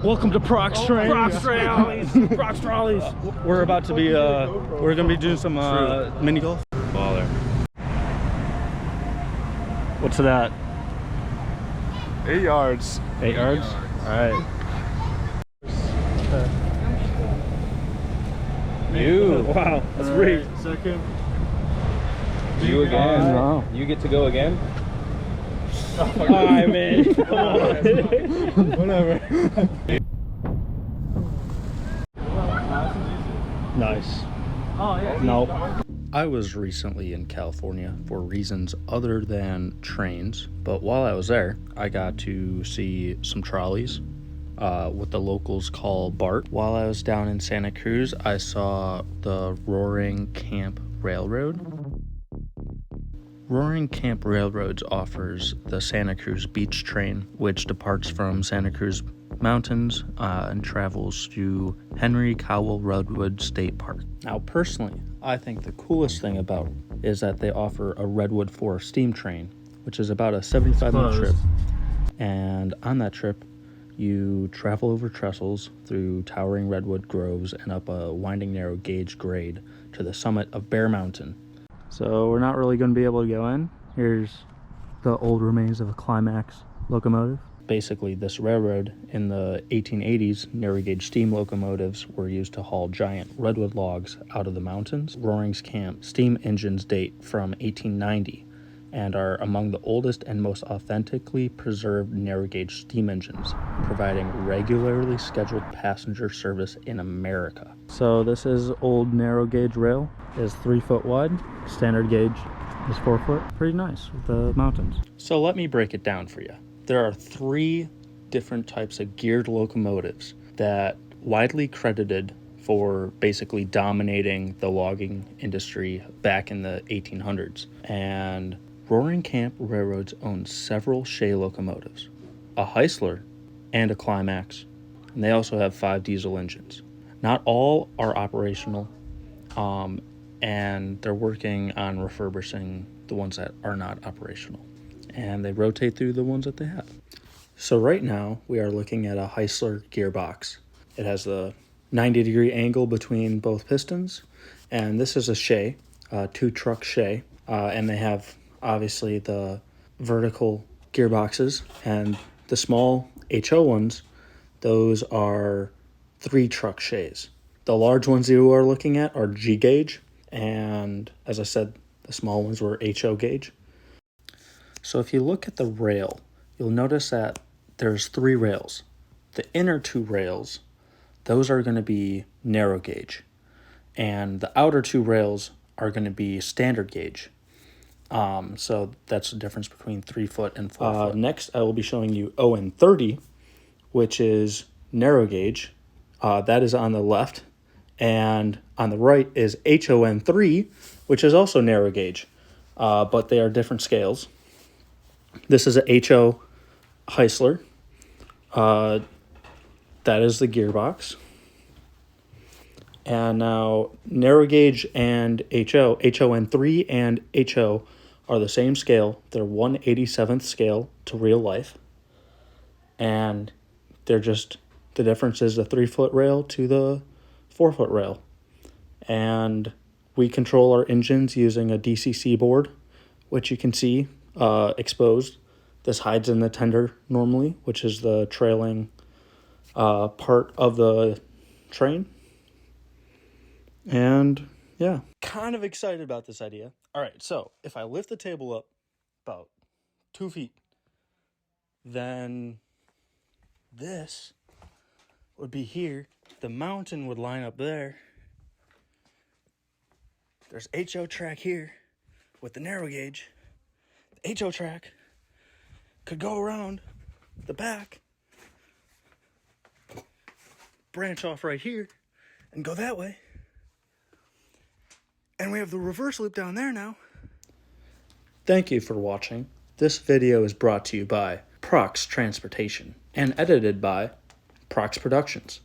Welcome to Prox Train. Prox Trolleys. Prox Trolleys. We're about to be we're gonna be doing some mini golf. Baller. What's that? 8 yards. 8 yards? Alright. You. Wow, that's great. Second. You again. Wow. You get to go again. Alright, man. Come on. Whatever. Nice. Oh, yeah. Nope. I was recently in California for reasons other than trains, but while I was there, I got to see some trolleys, what the locals call BART. While I was down in Santa Cruz, I saw the Roaring Camp Railroad. Roaring Camp Railroads offers the Santa Cruz Beach Train, which departs from Santa Cruz Mountains and travels to Henry Cowell Redwood State Park. Now, personally, I think the coolest thing about it is that they offer a Redwood 4 steam train, which is about a 75-minute trip. And on that trip, you travel over trestles through towering redwood groves and up a winding narrow gauge grade to the summit of Bear Mountain. So we're not really going to be able to go in. Here's the old remains of a Climax locomotive. Basically, this railroad in the 1880s, narrow gauge steam locomotives were used to haul giant redwood logs out of the mountains. Roaring's Camp steam engines date from 1890 and are among the oldest and most authentically preserved narrow gauge steam engines, providing regularly scheduled passenger service in America. So this is old narrow gauge rail. Is 3 foot wide. Standard gauge is 4 foot. Pretty nice with the mountains. So let me break it down for you. There are 3 different types of geared locomotives that widely credited for basically dominating the logging industry back in the 1800s. And Roaring Camp Railroads owns several Shea locomotives, a Heisler, and a Climax. And they also have 5 diesel engines. Not all are operational, and they're working on refurbishing the ones that are not operational. And they rotate through the ones that they have. So right now, we are looking at a Heisler gearbox. It has the 90-degree angle between both pistons, and this is a Shea, 2-truck Shea, and they have obviously the vertical gearboxes, and the small HO ones, those are 3-truck Sheas. The large ones you are looking at are G gauge, and as I said, the small ones were HO gauge. So if you look at the rail, you'll notice that there's 3 rails. The inner 2 rails, those are going to be narrow gauge, and the outer 2 rails are going to be standard gauge. So that's the difference between 3 foot and 4 foot. Next, I will be showing you On30, which is narrow gauge. That is on the left, and on the right is HOn3, which is also narrow gauge, but they are different scales. This is a HO Heisler. That is the gearbox. And now narrow gauge and HOn3 and HO are the same scale. They're 1/87th scale to real life. And they're just, the difference is the 3-foot rail to the 4-foot rail. And we control our engines using a DCC board, which you can see exposed. This hides in the tender normally, which is the trailing part of the train. And yeah, kind of excited about this idea. All right, so if I lift the table up about 2 feet, then this would be here. The mountain would line up there. There's HO track here with the narrow gauge. The HO track could go around the back, branch off right here, and go that way. And we have the reverse loop down there now. Thank you for watching. This video is brought to you by Prox Transportation and edited by Prox Productions.